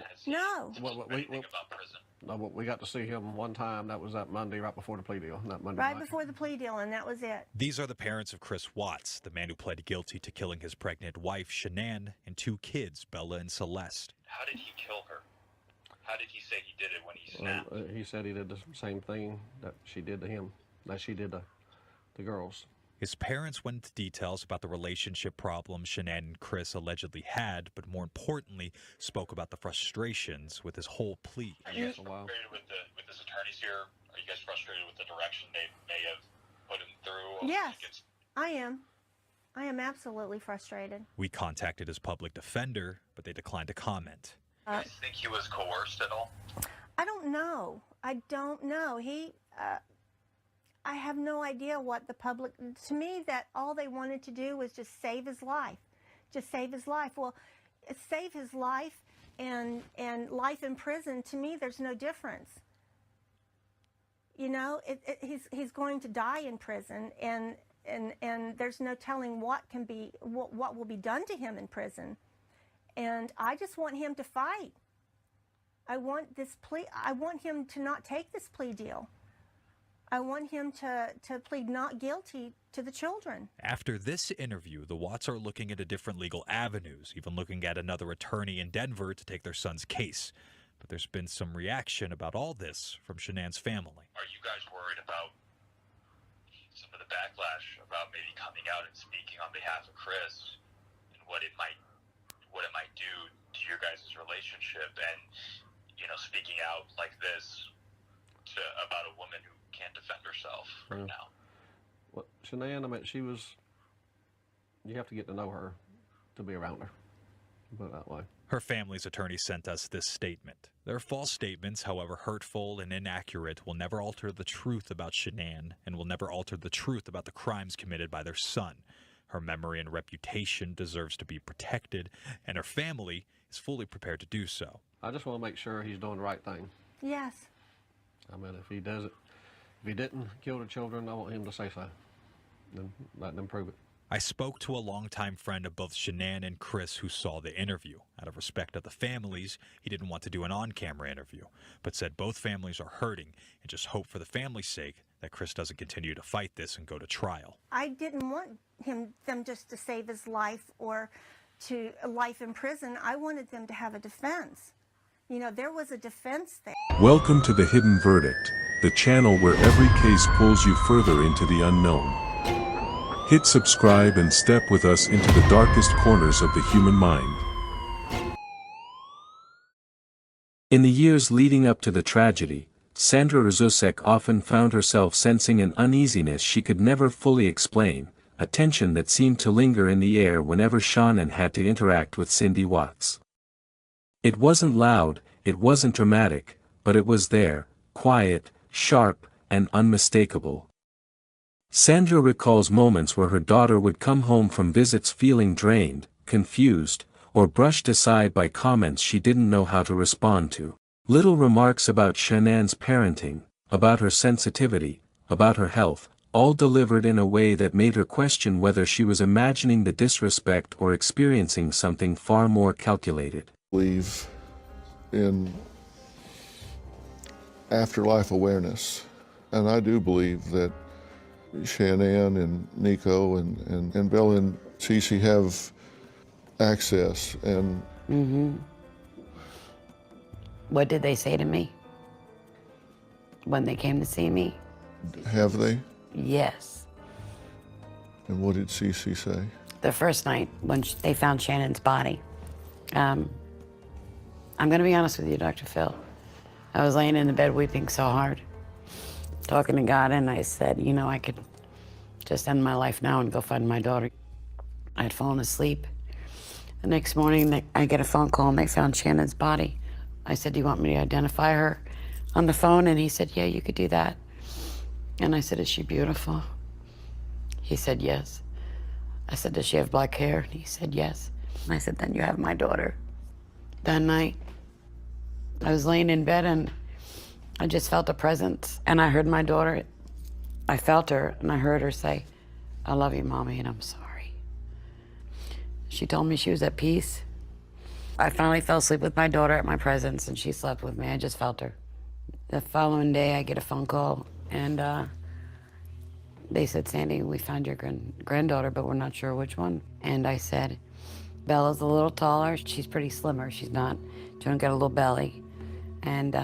Has he No. told you anything about prison? No, we got to see him one time. That was that Monday right before the plea deal. That Monday Right night. before the plea deal, and that was it. These are the parents of Chris Watts, the man who pled guilty to killing his pregnant wife, Shanann, and 2 kids, Bella and Celeste. How did he kill her? How did he say he did it when he snapped? He said he did the same thing that she did to him, that she did to the girls. His parents went into details about the relationship problems Shanann and Chris allegedly had, but more importantly, spoke about the frustrations with his whole plea. Are you guys frustrated with his attorneys here? Are you guys frustrated with the direction they may have put him through? Yes, I am. I am absolutely frustrated. We contacted his public defender, but they declined to comment. Do you guys think he was coerced at all? I don't know. I don't know. I have no idea what the public, to me, that all they wanted to do was just save his life. Just save his life. Well, save his life and life in prison, to me, there's no difference. You know, he's going to die in prison, and there's no telling what will be done to him in prison. And I just want him to fight. I want him to not take this plea deal. I want him to plead not guilty to the children. After this interview, the Watts are looking into different legal avenues, even looking at another attorney in Denver to take their son's case. But there's been some reaction about all this from Shanann's family. Are you guys worried about some of the backlash about maybe coming out and speaking on behalf of Chris and what it might do to your guys' relationship, and, you know, speaking out like this about a woman who can't defend herself right now? Well, Shanann, I mean, you have to get to know her to be around her. Put it that way. Her family's attorney sent us this statement. Their false statements, however hurtful and inaccurate, will never alter the truth about Shanann and will never alter the truth about the crimes committed by their son. Her memory and reputation deserves to be protected, and her family is fully prepared to do so. I just want to make sure he's doing the right thing. Yes. I mean, if he didn't kill the children, I want him to say so. Then let them prove it. I spoke to a longtime friend of both Shanann and Chris who saw the interview. Out of respect of the families, he didn't want to do an on-camera interview, but said both families are hurting and just hope for the family's sake that Chris doesn't continue to fight this and go to trial. I didn't want them just to save his life or to life in prison. I wanted them to have a defense. You know, there was a defense there. Welcome to The Hidden Verdict, the channel where every case pulls you further into the unknown. Hit subscribe and step with us into the darkest corners of the human mind. In the years leading up to the tragedy, Sandra Rzucek often found herself sensing an uneasiness she could never fully explain, a tension that seemed to linger in the air whenever Shanann had to interact with Cindy Watts. It wasn't loud, it wasn't dramatic, but it was there, quiet, sharp, and unmistakable. Sandra recalls moments where her daughter would come home from visits feeling drained, confused, or brushed aside by comments she didn't know how to respond to. Little remarks about Shanann's parenting, about her sensitivity, about her health, all delivered in a way that made her question whether she was imagining the disrespect or experiencing something far more calculated. Believe in afterlife awareness, and I do believe that Shanann and Nico and Bella and Cece have access. And What did they say to me when they came to see me? have they? Yes. And what did Cece say? The first night when they found Shannon's body. I'm going to be honest with you, Dr. Phil. I was laying in the bed weeping so hard, talking to God, and I said, you know, I could just end my life now and go find my daughter. I had fallen asleep. The next morning, I get a phone call, and they found Shannon's body. I said, do you want me to identify her on the phone? And he said, yeah, you could do that. And I said, is she beautiful? He said, yes. I said, does she have black hair? And he said, yes. And I said, then you have my daughter. That night, I was laying in bed and I just felt a presence, and I heard my daughter. I felt her, and I heard her say, I love you, Mommy, and I'm sorry. She told me she was at peace. I finally fell asleep with my daughter at my presence, and she slept with me. I just felt her. The following day, I get a phone call, and they said, Sandy, we found your granddaughter, but we're not sure which one. And I said, Bella's a little taller. She's pretty slimmer. She don't get a little belly. And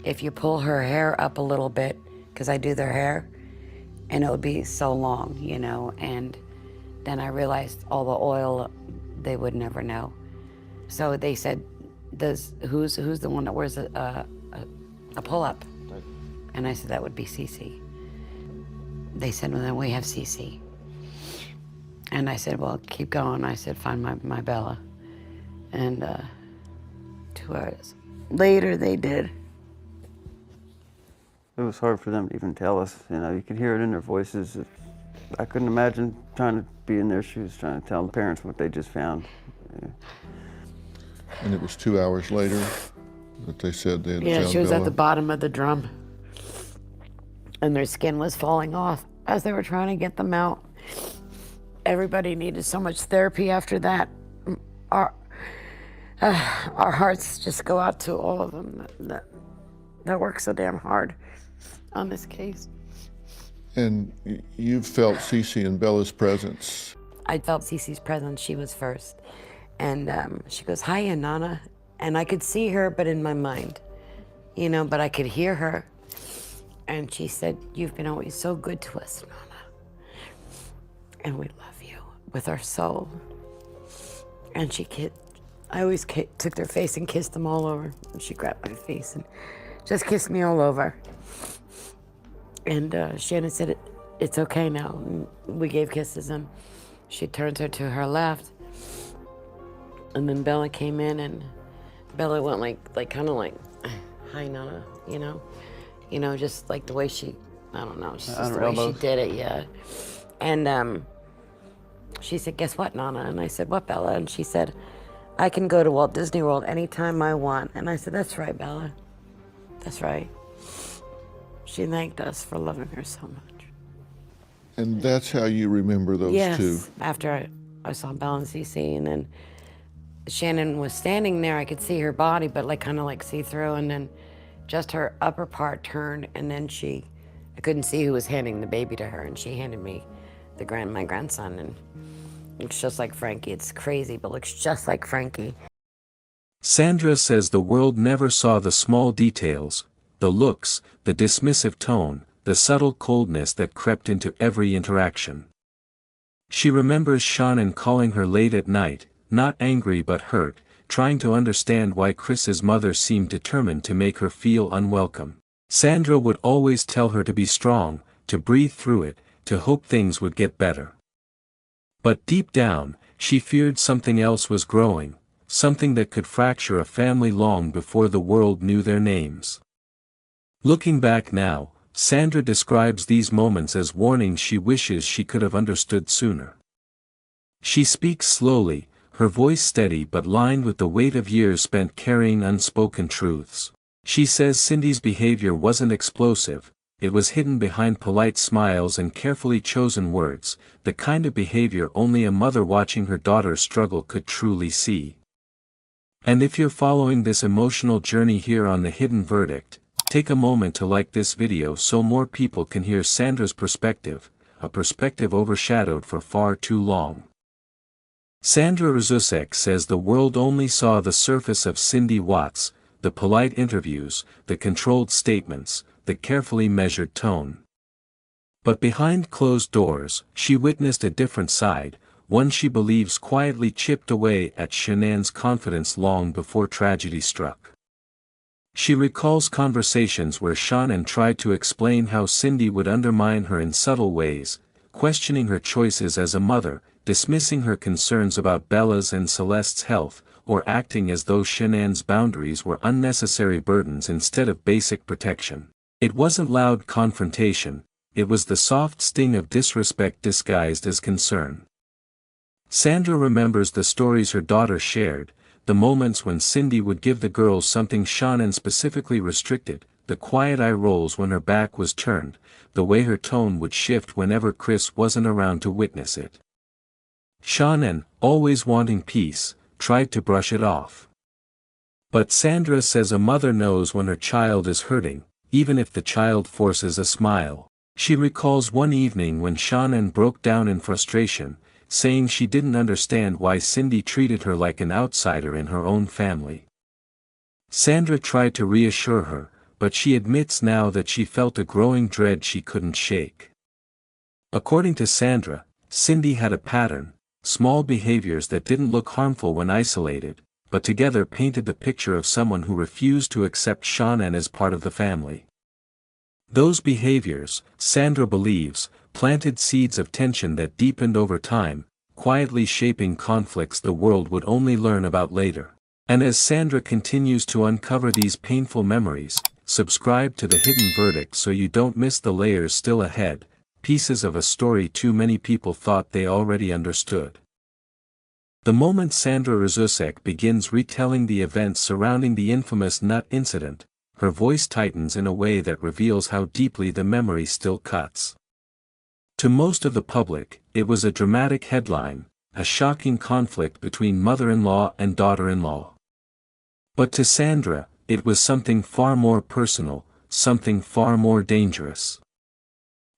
if you pull her hair up a little bit, because I do their hair, and it would be so long, you know. And then I realized all the oil, they would never know. So they said, who's the one that wears a pull-up? And I said, that would be Cece. They said, well, then we have Cece. And I said, well, keep going. I said, find my Bella. And 2 hours later, they did. It was hard for them to even tell us. You know, you could hear it in their voices. I couldn't imagine trying to be in their shoes, trying to tell the parents what they just found. Yeah. And it was 2 hours later that they said they had Yeah, found she was Bella. at the bottom of the drum. And their skin was falling off as they were trying to get them out. Everybody needed so much therapy after that. Our hearts just go out to all of them that work so damn hard on this case. And you felt Cece and Bella's presence. I felt Cece's presence. She was first. And she goes, hiya, Nana. And I could see her, but in my mind, you know, but I could hear her. And she said, you've been always so good to us, Nana. And we love you with our soul. And I always took their face and kissed them all over. And she grabbed my face and just kissed me all over. And Shannon said, it's okay now. And we gave kisses, and she turns her to her left. And then Bella came in, and Bella went like kind of like, hi, Nana, you know? You know, just like the way she, I don't know, just the way she did it, yeah. And she said, guess what, Nana? And I said, what, Bella? And she said, I can go to Walt Disney World anytime I want. And I said, that's right, Bella. That's right. She thanked us for loving her so much. And that's how you remember those two? Yes, after I saw Bella and Cece, and then Shannon was standing there. I could see her body, but like kind of like see-through, and then just her upper part turned, and then I couldn't see who was handing the baby to her, and she handed me my grandson, and it's just like Frankie. It's crazy, but looks just like Frankie. Sandra says the world never saw the small details, the looks, the dismissive tone, the subtle coldness that crept into every interaction. She remembers Shanann calling her late at night, not angry but hurt, trying to understand why Chris's mother seemed determined to make her feel unwelcome. Sandra would always tell her to be strong, to breathe through it, to hope things would get better. But deep down, she feared something else was growing, something that could fracture a family long before the world knew their names. Looking back now, Sandra describes these moments as warnings she wishes she could have understood sooner. She speaks slowly, her voice steady but lined with the weight of years spent carrying unspoken truths. She says Cindy's behavior wasn't explosive, it was hidden behind polite smiles and carefully chosen words, the kind of behavior only a mother watching her daughter struggle could truly see. And if you're following this emotional journey here on The Hidden Verdict, take a moment to like this video so more people can hear Sandra's perspective, a perspective overshadowed for far too long. Sandra Rzucek says the world only saw the surface of Cindy Watts, the polite interviews, the controlled statements, the carefully measured tone. But behind closed doors, she witnessed a different side, one she believes quietly chipped away at Shanann's confidence long before tragedy struck. She recalls conversations where Shanann tried to explain how Cindy would undermine her in subtle ways, questioning her choices as a mother, dismissing her concerns about Bella's and Celeste's health, or acting as though Shanann's boundaries were unnecessary burdens instead of basic protection. It wasn't loud confrontation, it was the soft sting of disrespect disguised as concern. Sandra remembers the stories her daughter shared, the moments when Cindy would give the girls something Shanann specifically restricted, the quiet eye rolls when her back was turned, the way her tone would shift whenever Chris wasn't around to witness it. Shanann, always wanting peace, tried to brush it off. But Sandra says a mother knows when her child is hurting, even if the child forces a smile. She recalls one evening when Shanann broke down in frustration, saying she didn't understand why Cindy treated her like an outsider in her own family. Sandra tried to reassure her, but she admits now that she felt a growing dread she couldn't shake. According to Sandra, Cindy had a pattern, small behaviors that didn't look harmful when isolated, but together painted the picture of someone who refused to accept Shanann as part of the family. Those behaviors, Sandra believes, planted seeds of tension that deepened over time, quietly shaping conflicts the world would only learn about later. And as Sandra continues to uncover these painful memories, subscribe to The Hidden Verdict so you don't miss the layers still ahead, pieces of a story too many people thought they already understood. The moment Sandra Rzucek begins retelling the events surrounding the infamous nut incident, her voice tightens in a way that reveals how deeply the memory still cuts. To most of the public, it was a dramatic headline, a shocking conflict between mother-in-law and daughter-in-law. But to Sandra, it was something far more personal, something far more dangerous.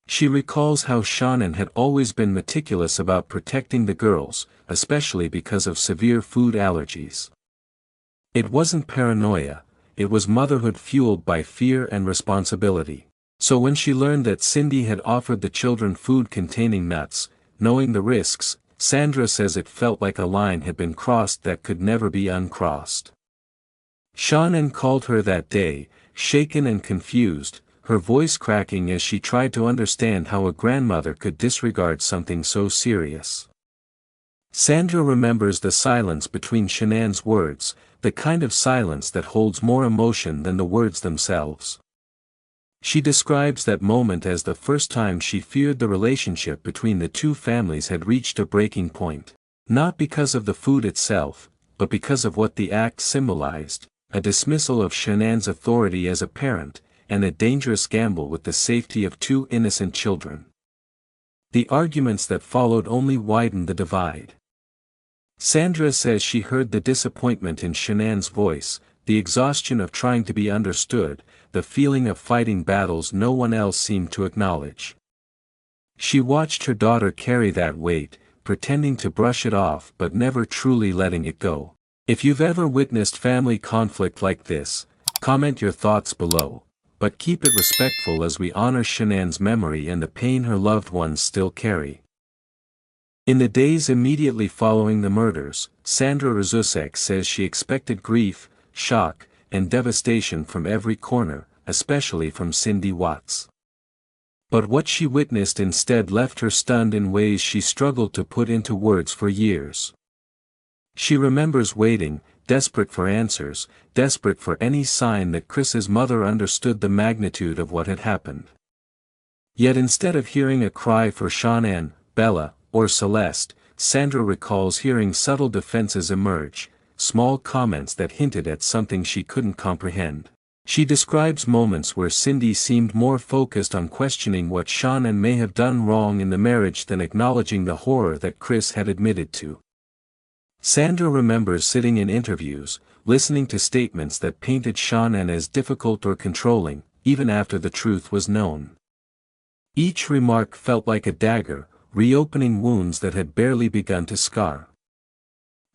She recalls how Shanann had always been meticulous about protecting the girls, especially because of severe food allergies. It wasn't paranoia, it was motherhood fueled by fear and responsibility. So when she learned that Cindy had offered the children food containing nuts, knowing the risks, Sandra says it felt like a line had been crossed that could never be uncrossed. Shanann called her that day, shaken and confused, her voice cracking as she tried to understand how a grandmother could disregard something so serious. Sandra remembers the silence between Shanann's words, the kind of silence that holds more emotion than the words themselves. She describes that moment as the first time she feared the relationship between the two families had reached a breaking point. Not because of the food itself, but because of what the act symbolized, a dismissal of Shanann's authority as a parent, and a dangerous gamble with the safety of two innocent children. The arguments that followed only widened the divide. Sandra says she heard the disappointment in Shanann's voice, the exhaustion of trying to be understood, the feeling of fighting battles no one else seemed to acknowledge. She watched her daughter carry that weight, pretending to brush it off but never truly letting it go. If you've ever witnessed family conflict like this, comment your thoughts below, but keep it respectful as we honor Shanann's memory and the pain her loved ones still carry. In the days immediately following the murders, Sandra Rzucek says she expected grief, shock, and devastation from every corner, especially from Cindy Watts. But what she witnessed instead left her stunned in ways she struggled to put into words for years. She remembers waiting, desperate for answers, desperate for any sign that Chris's mother understood the magnitude of what had happened. Yet instead of hearing a cry for Shanann, Bella, or Celeste, Sandra recalls hearing subtle defenses emerge, small comments that hinted at something she couldn't comprehend. She describes moments where Cindy seemed more focused on questioning what Shanann may have done wrong in the marriage than acknowledging the horror that Chris had admitted to. Sandra remembers sitting in interviews, listening to statements that painted Shanann as difficult or controlling, even after the truth was known. Each remark felt like a dagger, reopening wounds that had barely begun to scar.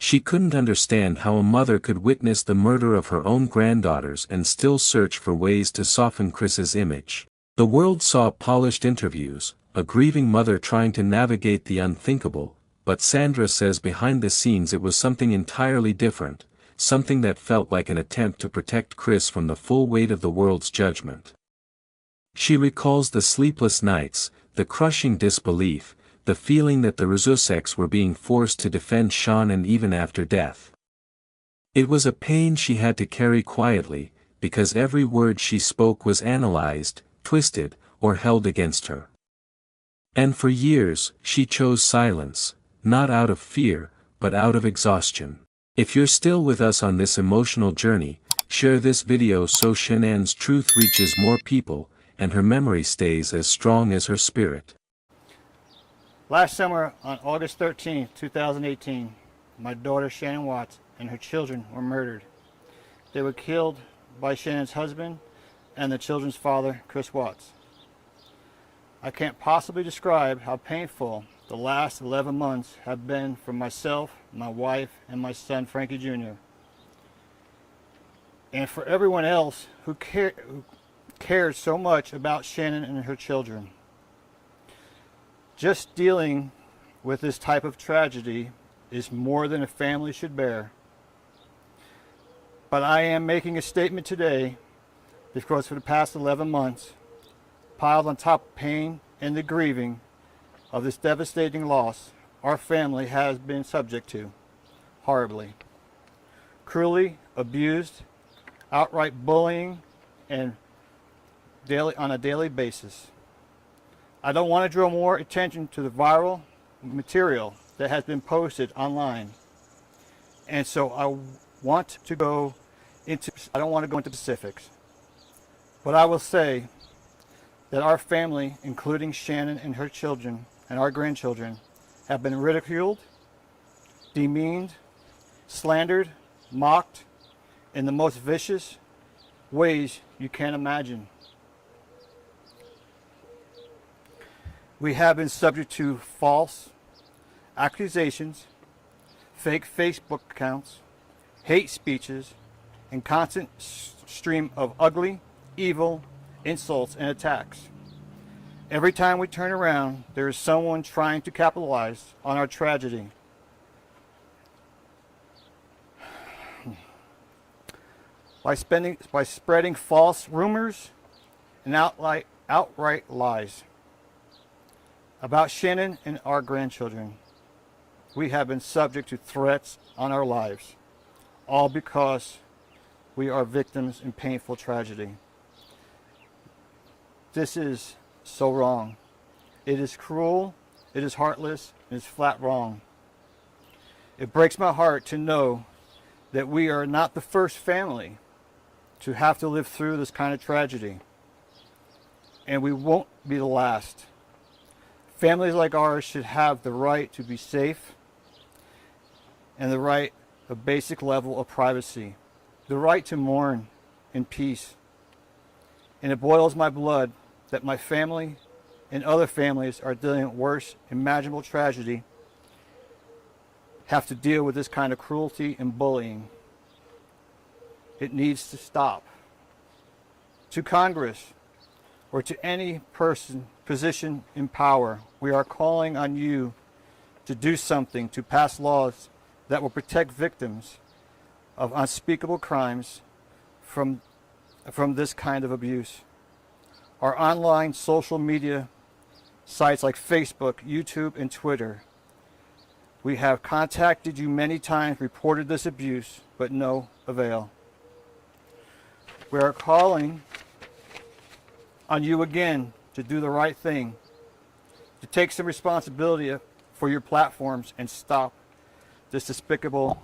She couldn't understand how a mother could witness the murder of her own granddaughters and still search for ways to soften Chris's image. The world saw polished interviews, a grieving mother trying to navigate the unthinkable, but Sandra says behind the scenes it was something entirely different, something that felt like an attempt to protect Chris from the full weight of the world's judgment. She recalls the sleepless nights, the crushing disbelief, the feeling that the Rzuceks were being forced to defend Shanann even after death. It was a pain she had to carry quietly, because every word she spoke was analyzed, twisted, or held against her. And for years, she chose silence, not out of fear, but out of exhaustion. If you're still with us on this emotional journey, share this video so Shanann's truth reaches more people, and her memory stays as strong as her spirit. Last summer, on August 13, 2018, my daughter Shanann Watts and her children were murdered. They were killed by Shannon's husband and the children's father, Chris Watts. I can't possibly describe how painful the last 11 months have been for myself, my wife, and my son Frankie Jr. And for everyone else who cared so much about Shanann and her children. Just dealing with this type of tragedy is more than a family should bear. But I am making a statement today because for the past 11 months, piled on top of pain and the grieving of this devastating loss, our family has been subject to horribly, cruelly abused, outright bullying, and on a daily basis. I don't want to draw more attention to the viral material that has been posted online, and so I don't want to go into specifics, but I will say that our family, including Shanann and her children and our grandchildren, have been ridiculed, demeaned, slandered, mocked in the most vicious ways you can imagine. We have been subject to false accusations, fake Facebook accounts, hate speeches, and constant stream of ugly, evil insults and attacks. Every time we turn around, there is someone trying to capitalize on our tragedy. By spreading false rumors and outright lies about Shanann and our grandchildren. We have been subject to threats on our lives, all because we are victims in painful tragedy. This is so wrong. It is cruel, it is heartless, it is flat wrong. It breaks my heart to know that we are not the first family to have to live through this kind of tragedy, and we won't be the last. Families like ours should have the right to be safe and the right of basic level of privacy, the right to mourn in peace. And it boils my blood that my family and other families are dealing with worse imaginable tragedy, have to deal with this kind of cruelty and bullying. It needs to stop. To Congress, or to any position in power, we are calling on you to do something to pass laws that will protect victims of unspeakable crimes from this kind of abuse. Our online social media sites like Facebook, YouTube, and Twitter, we have contacted you many times, reported this abuse, but no avail. We are calling on you again to do the right thing, to take some responsibility for your platforms and stop this despicable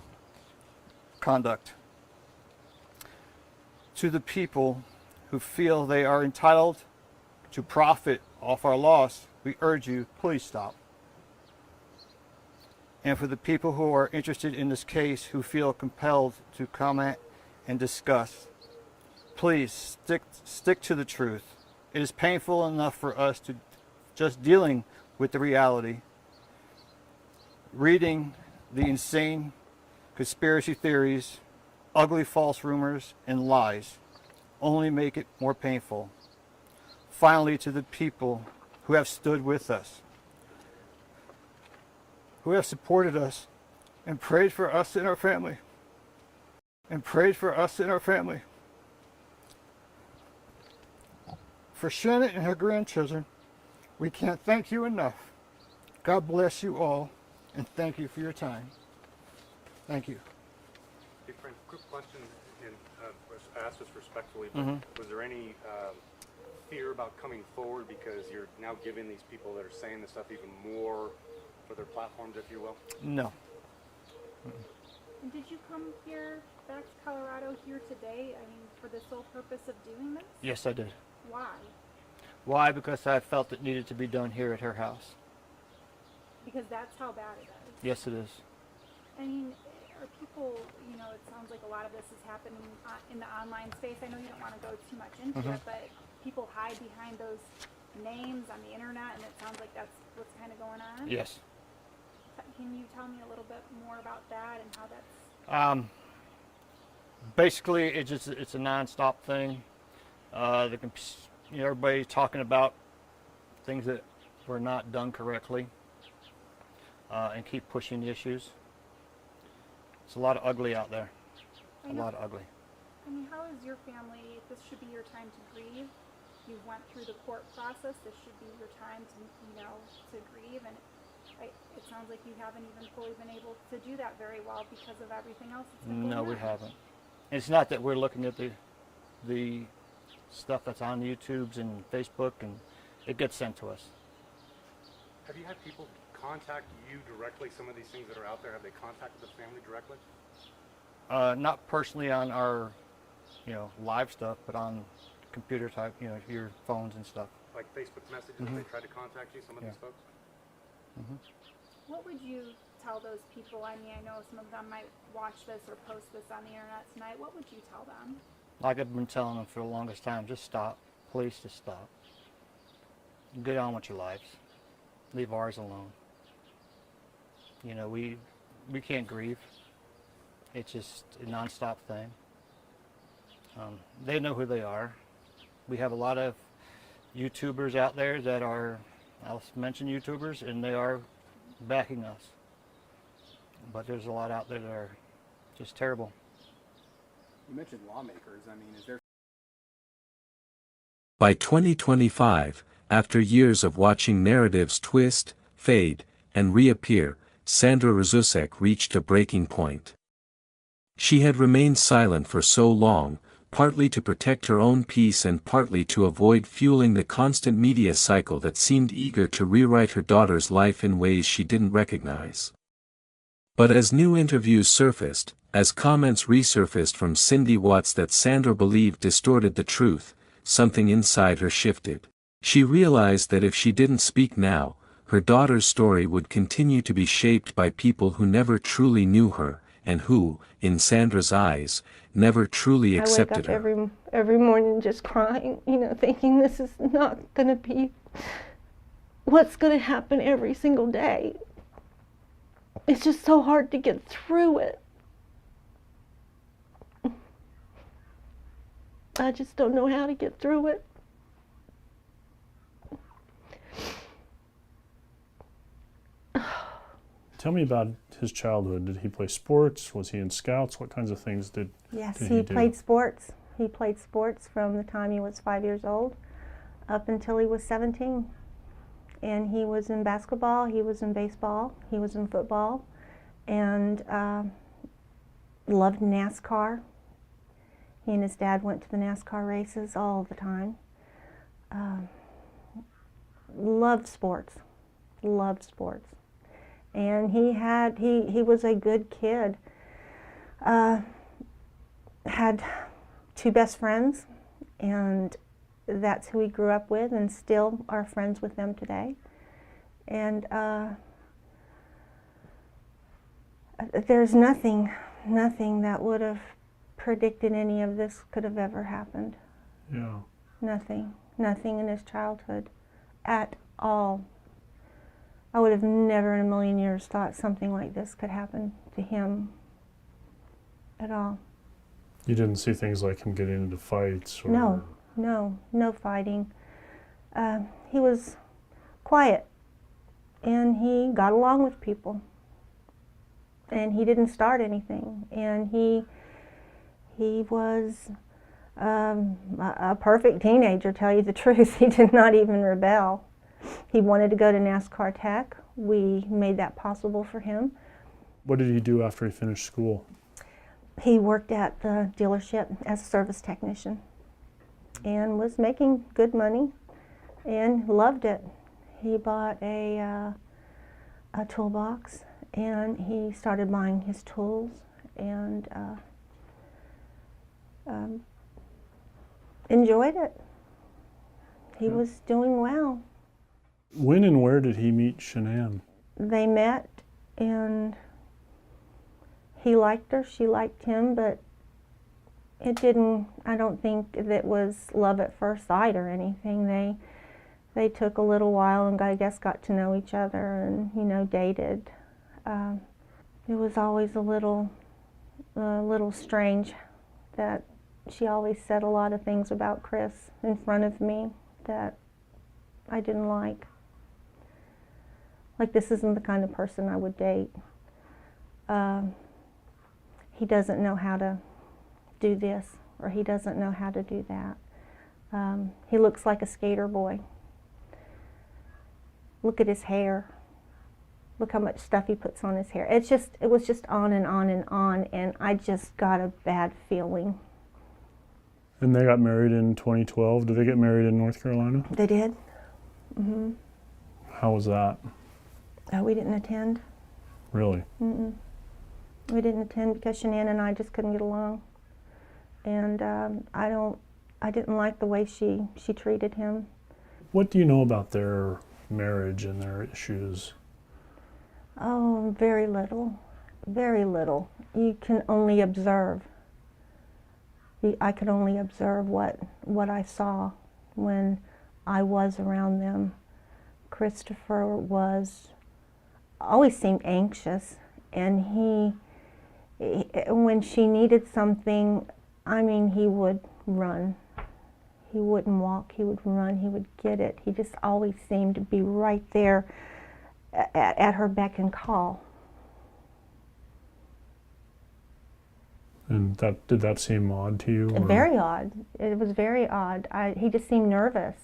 conduct. To the people who feel they are entitled to profit off our loss, we urge you, please stop. And for the people who are interested in this case, who feel compelled to comment and discuss, please stick to the truth. It is painful enough for us to just dealing with the reality. Reading the insane conspiracy theories, ugly false rumors, and lies only make it more painful. Finally, to the people who have stood with us, who have supported us and prayed for us and our family, For Shanann and her grandchildren, we can't thank you enough. God bless you all, and thank you for your time. Thank you. Hey, Frank, quick question, and asked this respectfully, but was there any fear about coming forward because you're now giving these people that are saying this stuff even more for their platforms, if you will? No. And did you come here, back to Colorado here today, for the sole purpose of doing this? Yes, I did. Why? Why? Because I felt it needed to be done here at her house. Because that's how bad it is. Yes, it is. I mean, are people, you know, it sounds like a lot of this is happening in the online space. I know you don't want to go too much into it, but people hide behind those names on the internet, and it sounds like that's what's kind of going on. Yes. Can you tell me a little bit more about that and how that's... Basically, it's a non-stop thing. Everybody's talking about things that were not done correctly, and keep pushing the issues. It's a lot of ugly out there. A lot of ugly. I mean, how is your family, this should be your time to grieve. You went through the court process. This should be your time to, you know, to grieve. And it sounds like you haven't even fully been able to do that very well because of everything else that's been going on. No, we haven't. It's not that we're looking at the stuff that's on YouTubes and Facebook, and it gets sent to us. Have you had people contact you directly? Some of these things that are out there, have they contacted the family directly? Not personally on our, live stuff, but on computer type, your phones and stuff. Like Facebook messages, have they tried to contact you, some of these folks? What would you tell those people? I mean, I know some of them might watch this or post this on the internet tonight. What would you tell them? Like I've been telling them for the longest time, just stop. Please just stop. Get on with your lives. Leave ours alone. We can't grieve. It's just a non-stop thing. They know who they are. We have a lot of YouTubers out there that are, I'll mention YouTubers, and they are backing us. But there's a lot out there that are just terrible. You mentioned lawmakers. I mean, is there... By 2025, after years of watching narratives twist, fade, and reappear, Sandra Rzucek reached a breaking point. She had remained silent for so long, partly to protect her own peace and partly to avoid fueling the constant media cycle that seemed eager to rewrite her daughter's life in ways she didn't recognize. But as new interviews surfaced, as comments resurfaced from Cindy Watts that Sandra believed distorted the truth, something inside her shifted. She realized that if she didn't speak now, her daughter's story would continue to be shaped by people who never truly knew her, and who, in Sandra's eyes, never truly accepted her. I wake up every morning just crying, thinking this is not going to be what's going to happen every single day. It's just so hard to get through it. I just don't know how to get through it. Tell me about his childhood. Did he play sports? Was he in scouts? What kinds of things did he do? Yes, he played sports. He played sports from the time he was 5 years old up until he was 17. And he was in basketball, he was in baseball, he was in football, and loved NASCAR. He and his dad went to the NASCAR races all the time. Loved sports. And he was a good kid. Had two best friends, and that's who he grew up with, and still are friends with them today. And there's nothing that would have predicted any of this could have ever happened. Yeah. Nothing in his childhood at all. I would have never in a million years thought something like this could happen to him at all. You didn't see things like him getting into fights? Or... No fighting. He was quiet, and he got along with people, and he didn't start anything, and he was a perfect teenager, tell you the truth. He did not even rebel. He wanted to go to NASCAR Tech. We made that possible for him. What did he do after he finished school? He worked at the dealership as a service technician and was making good money and loved it. He bought a toolbox, and he started buying his tools and enjoyed it. He was doing well. When and where did he meet Shanann? They met in he liked her, she liked him, but it didn't, I don't think that was love at first sight or anything. They took a little while and I guess got to know each other and, you know, dated. It was always a little strange that she always said a lot of things about Chris in front of me that I didn't like. Like, this isn't the kind of person I would date. He doesn't know how to do this, or he doesn't know how to do that. He looks like a skater boy. Look at his hair. Look how much stuff he puts on his hair. It was just on and on and on, and I just got a bad feeling. And they got married in 2012. Did they get married in North Carolina? They did. Mm-hmm. How was that? We didn't attend. Really? Mm-mm. We didn't attend because Shanann and I just couldn't get along, and I didn't like the way she treated him. What do you know about their marriage and their issues? Oh, very little, very little. You can only observe. I could only observe what I saw when I was around them. Christopher always seemed anxious, and he when she needed something, I mean, he would run. He wouldn't walk, he would run, he would get it. He just always seemed to be right there at her beck and call. And did that seem odd to you? Or? Very odd. It was very odd. He just seemed nervous.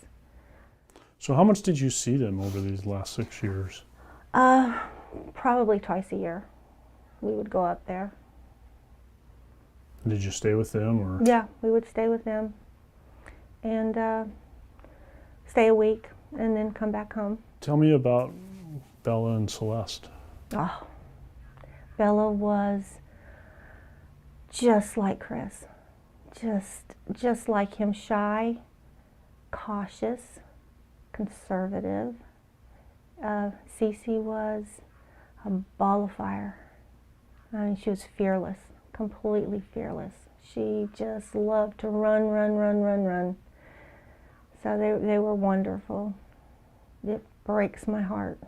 So how much did you see them over these last 6 years? Probably twice a year. We would go up there. Did you stay with them, or? Yeah, we would stay with them, and stay a week, and then come back home. Tell me about Bella and Celeste. Oh, Bella was just like Chris, just like him, shy, cautious, conservative. Cece was a ball of fire. I mean, she was fearless, completely fearless. She just loved to run, run, run, run, run. So they were wonderful. It breaks my heart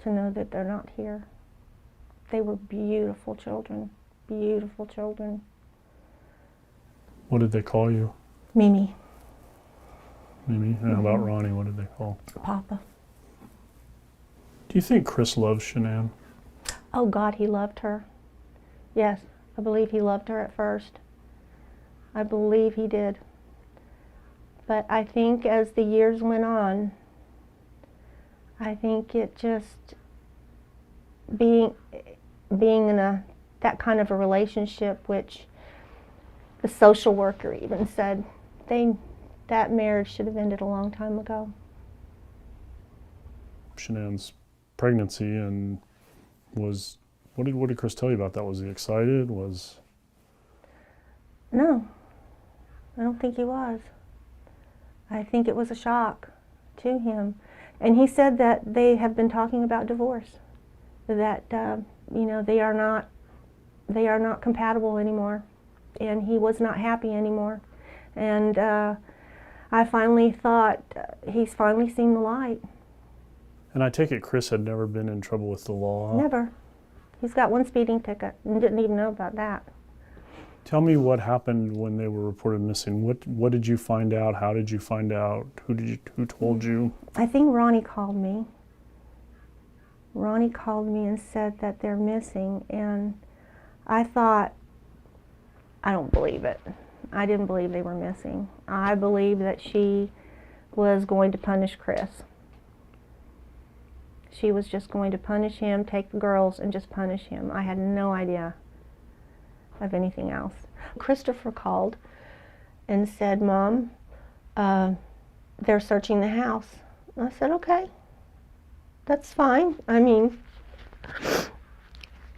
to know that they're not here. They were beautiful children, beautiful children. What did they call you? Mimi. Mimi? And how about Ronnie? What did they call? Papa. Do you think Chris loves Shanann? Oh God, he loved her. Yes, I believe he loved her at first. I believe he did. But I think as the years went on, I think it just being in that kind of a relationship, which the social worker even said that marriage should have ended a long time ago. Shanann's pregnancy, and what did Chris tell you about that? Was he excited? No, I don't think he was. I think it was a shock to him. And he said that they have been talking about divorce, that you know, they are not compatible anymore, and he was not happy anymore. And I finally thought, he's finally seen the light. And I take it Chris had never been in trouble with the law? Never. He's got one speeding ticket and didn't even know about that. Tell me what happened when they were reported missing. What did you find out? How did you find out? Who told you? I think Ronnie called me. Ronnie called me and said that they're missing, and I thought, I don't believe it. I didn't believe they were missing. I believed that she was going to punish Chris. She was just going to punish him, take the girls, and just punish him. I had no idea of anything else. Christopher called and said, Mom, they're searching the house. I said, okay, that's fine. I mean,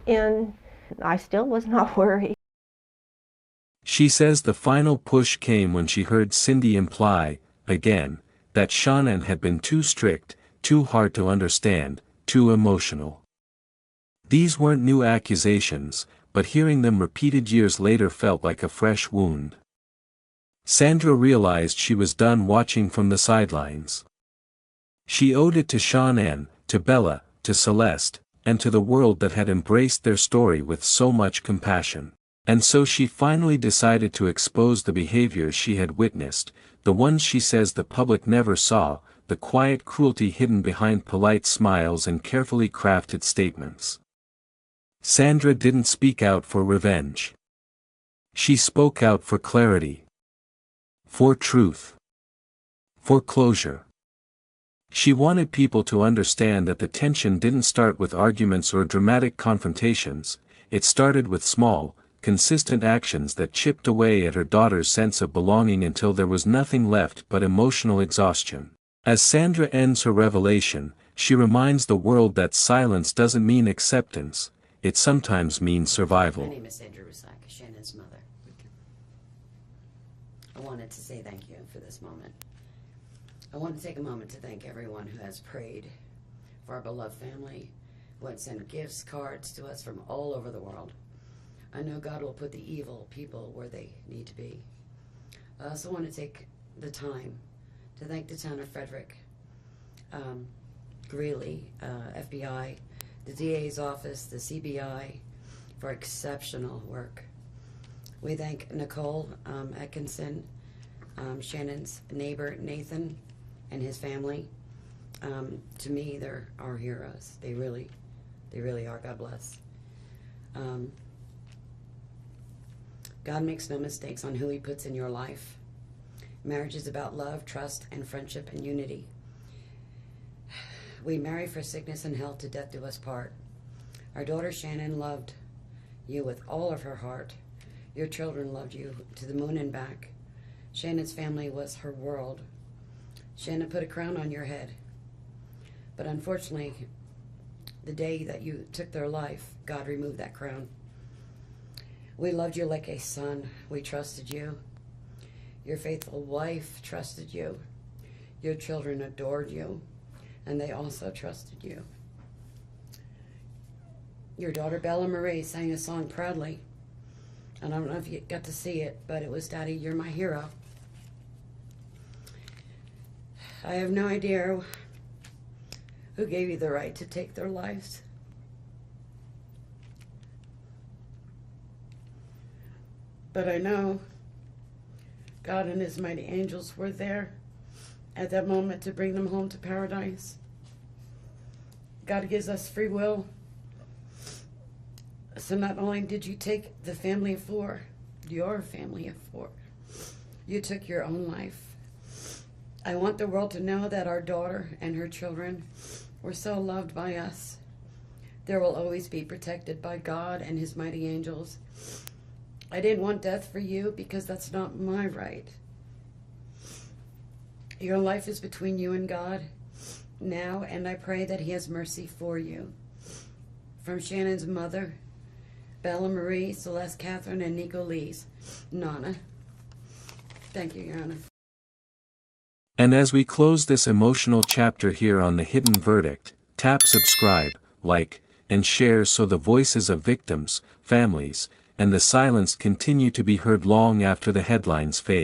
and I still was not worried. She says the final push came when she heard Cindy imply, again, that Shanann had been too strict, too hard to understand, too emotional. These weren't new accusations, but hearing them repeated years later felt like a fresh wound. Sandra realized she was done watching from the sidelines. She owed it to Shanann, to Bella, to Celeste, and to the world that had embraced their story with so much compassion. And so she finally decided to expose the behaviors she had witnessed, the ones she says the public never saw, the quiet cruelty hidden behind polite smiles and carefully crafted statements. Sandra didn't speak out for revenge. She spoke out for clarity. For truth. For closure. She wanted people to understand that the tension didn't start with arguments or dramatic confrontations, it started with small, consistent actions that chipped away at her daughter's sense of belonging until there was nothing left but emotional exhaustion. As Sandra ends her revelation, she reminds the world that silence doesn't mean acceptance, it sometimes means survival. My name is Sandra Rzucek, Shannon's mother. I wanted to say thank you for this moment. I want to take a moment to thank everyone who has prayed for our beloved family, who had sent gifts, cards to us from all over the world. I know God will put the evil people where they need to be. I also want to take the time to thank the town of Frederick, Greeley, FBI, the DA's office, the CBI, for exceptional work. We thank Nicole Atkinson, Shannon's neighbor Nathan, and his family. To me, they're our heroes. They really are. God bless. God makes no mistakes on who he puts in your life. Marriage is about love, trust, and friendship and unity. We marry for sickness and health, to death do us part. Our daughter Shanann loved you with all of her heart. Your children loved you to the moon and back. Shannon's family was her world. Shanann put a crown on your head. But unfortunately, the day that you took their life, God removed that crown. We loved you like a son. We trusted you. Your faithful wife trusted you. Your children adored you, and they also trusted you. Your daughter Bella Marie sang a song proudly. And I don't know if you got to see it, but it was, "Daddy, you're my hero." I have no idea who gave you the right to take their lives. But I know God and his mighty angels were there at that moment to bring them home to paradise. God gives us free will. So not only did you take the family of four, your family of four, you took your own life. I want the world to know that our daughter and her children were so loved by us. There will always be protected by God and his mighty angels. I didn't want death for you because that's not my right. Your life is between you and God now, and I pray that he has mercy for you. From Shannon's mother, Bella Marie, Celeste Catherine, and Nico Lee's, Nana. Thank you, Your Honor. And as we close this emotional chapter here on The Hidden Verdict, tap subscribe, like, and share so the voices of victims, families, and the silence continue to be heard long after the headlines fade.